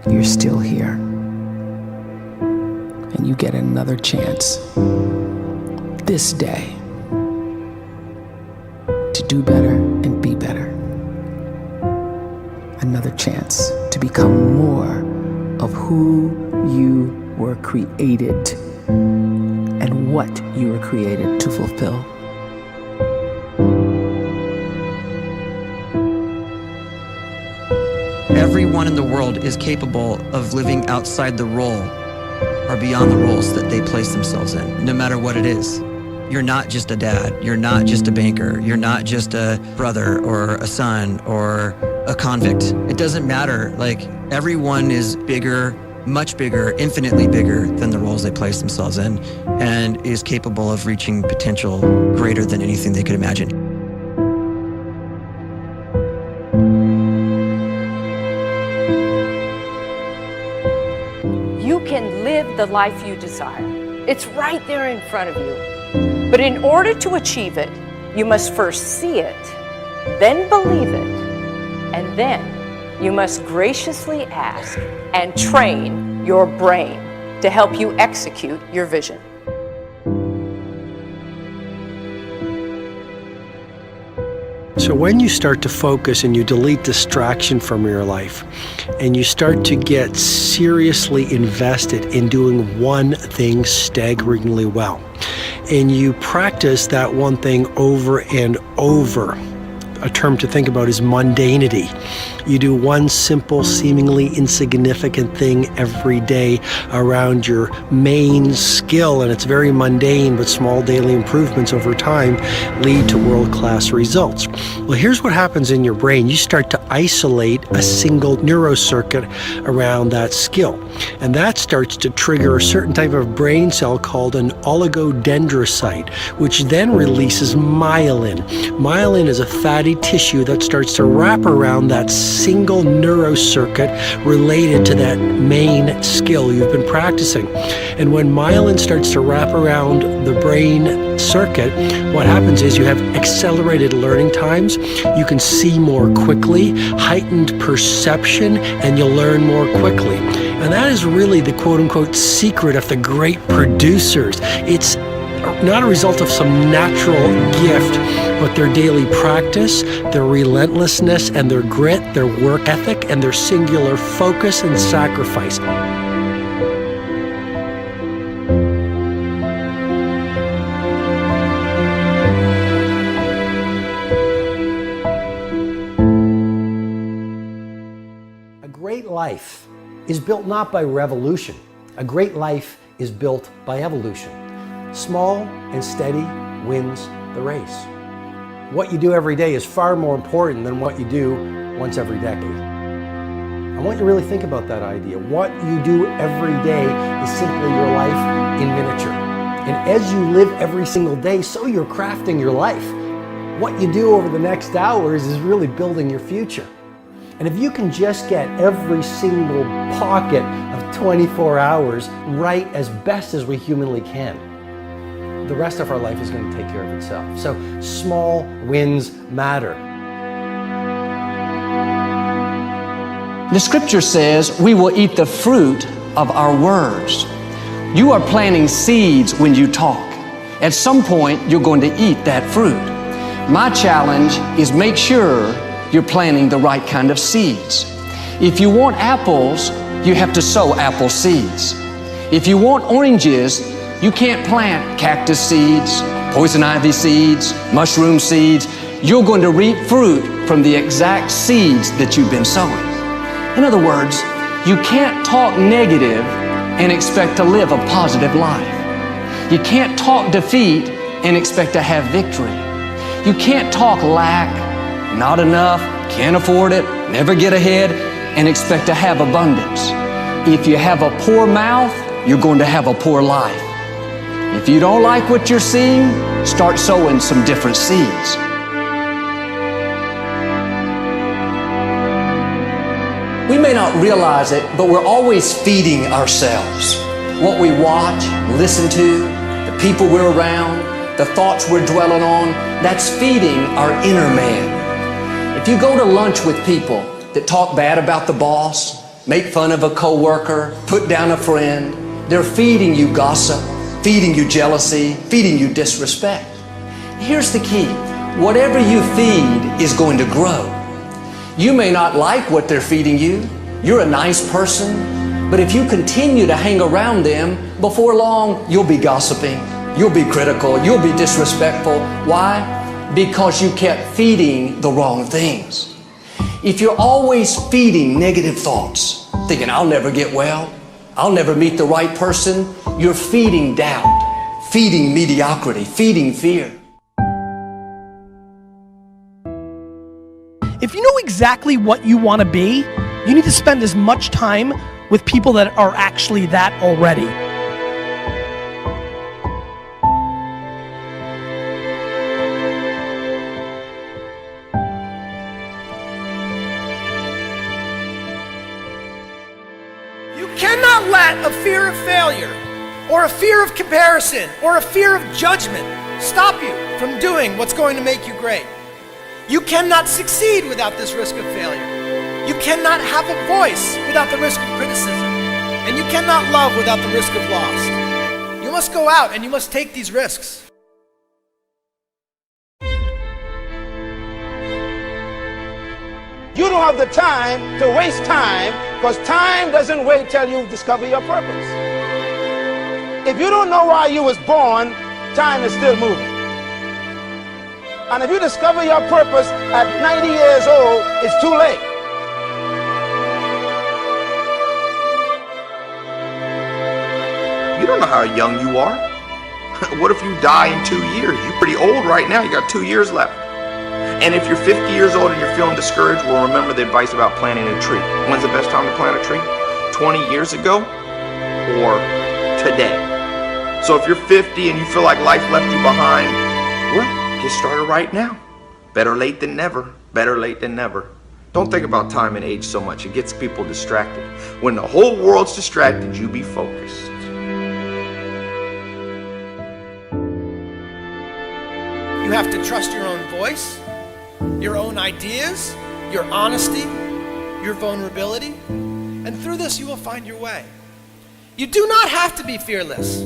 you're still here. And you get another chance this day to do better and be better. Another chance to become more of who you were created and what you were created to fulfill. Everyone in the world is capable of living outside the role or beyond the roles that they place themselves in, no matter what it is. You're not just a dad, you're not just a banker, you're not just a brother or a son or a convict. It doesn't matter. Like, everyone is bigger, much bigger, infinitely bigger than the roles they place themselves in, and is capable of reaching potential greater than anything they could imagine. You can live the life you desire. It's right there in front of you. But in order to achieve it, you must first see it, then believe it, and then you must graciously ask and train your brain to help you execute your vision. So when you start to focus and you delete distraction from your life, and you start to get seriously invested in doing one thing staggeringly well, and you practice that one thing over and over, a term to think about is mundanity. You do one simple, seemingly insignificant thing every day around your main skill, and it's very mundane, but small daily improvements over time lead to world-class results. Well, here's what happens in your brain. You start to isolate a single neurocircuit around that skill, and that starts to trigger a certain type of brain cell called an oligodendrocyte, which then releases myelin. Myelin is a fatty tissue that starts to wrap around that single neurocircuit related to that main skill you've been practicing. And when myelin starts to wrap around the brain circuit, what happens is you have accelerated learning times, you can see more quickly, heightened perception, and you'll learn more quickly. And that is really the quote-unquote secret of the great producers. It's not a result of some natural gift, but their daily practice, their relentlessness and their grit, their work ethic, and their singular focus and sacrifice. A great life is built not by revolution. A great life is built by evolution. Small and steady wins the race. What you do every day is far more important than what you do once every decade. I want you to really think about that idea. What you do every day is simply your life in miniature. And as you live every single day, so you're crafting your life. What you do over the next hours is really building your future. And if you can just get every single pocket of 24 hours right as best as we humanly can, the rest of our life is going to take care of itself. So small wins matter. The scripture says we will eat the fruit of our words. You are planting seeds when you talk. At some point, you're going to eat that fruit. My challenge is make sure you're planting the right kind of seeds. If you want apples, you have to sow apple seeds. If you want oranges, you can't plant cactus seeds, poison ivy seeds, mushroom seeds. You're going to reap fruit from the exact seeds that you've been sowing. In other words, you can't talk negative and expect to live a positive life. You can't talk defeat and expect to have victory. You can't talk lack, not enough, can't afford it, never get ahead, and expect to have abundance. If you have a poor mouth, you're going to have a poor life. If you don't like what you're seeing, start sowing some different seeds. We may not realize it, but we're always feeding ourselves. What we watch, listen to, the people we're around, the thoughts we're dwelling on, that's feeding our inner man. If you go to lunch with people that talk bad about the boss, make fun of a coworker, put down a friend. They're feeding you gossip, feeding you jealousy, feeding you disrespect. Here's the key. Whatever you feed is going to grow. You may not like what they're feeding you. You're a nice person, but if you continue to hang around them, before long, you'll be gossiping, you'll be critical, you'll be disrespectful. Why? Because you kept feeding the wrong things. If you're always feeding negative thoughts, thinking, I'll never get well, I'll never meet the right person, you're feeding doubt, feeding mediocrity, feeding fear. If you know exactly what you want to be, you need to spend as much time with people that are actually that already. You cannot let a fear of failure, or a fear of comparison, or a fear of judgment stop you from doing what's going to make you great. You cannot succeed without this risk of failure. You cannot have a voice without the risk of criticism. And you cannot love without the risk of loss. You must go out and you must take these risks. You don't have the time to waste time, because time doesn't wait till you discover your purpose. If you don't know why you was born, time is still moving. And if you discover your purpose at 90 years old, it's too late. You don't know how young you are. What if you die in 2 years? You're pretty old right now. You got 2 years left. And if you're 50 years old and you're feeling discouraged, well, remember the advice about planting a tree. When's the best time to plant a tree? 20 years ago or today? So if you're 50 and you feel like life left you behind, well, get started right now. Better late than never. Better late than never. Don't think about time and age so much. It gets people distracted. When the whole world's distracted, you be focused. You have to trust your own voice, your own ideas, your honesty, your vulnerability, and through this you will find your way. You do not have to be fearless.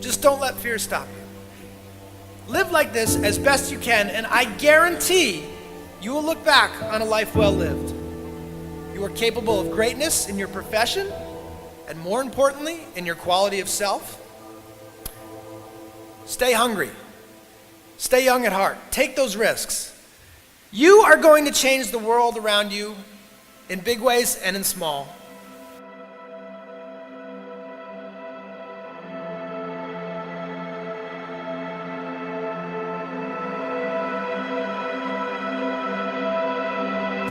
Just don't let fear stop you. Live like this as best you can, and I guarantee you will look back on a life well lived. You are capable of greatness in your profession, and more importantly, in your quality of self. Stay hungry. Stay young at heart. Take those risks. You are going to change the world around you in big ways and in small.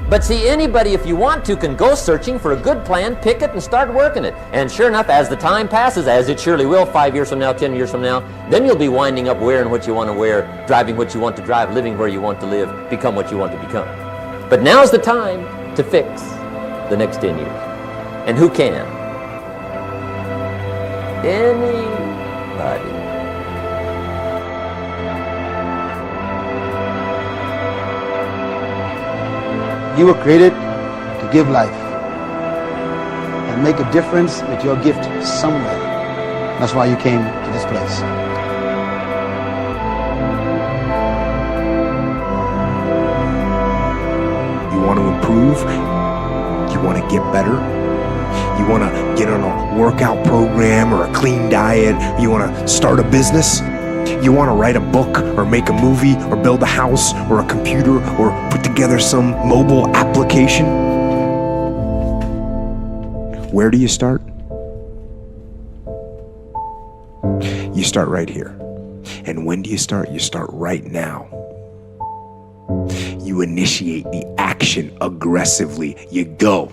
But see, anybody, if you want to, can go searching for a good plan, pick it, and start working it. And sure enough, as the time passes, as it surely will, 5 years from now, 10 years from now, then you'll be winding up wearing what you want to wear, driving what you want to drive, living where you want to live, become what you want to become. But now's the time to fix the next 10 years. And who can? Anybody. You were created to give life and make a difference with your gift somewhere. That's why you came to this place. You want to improve? You want to get better? You want to get on a workout program or a clean diet? You want to start a business? You want to write a book or make a movie or build a house or a computer or put together some mobile application? Where do you start? You start right here. And when do you start? You start right now. You initiate the action aggressively. You go.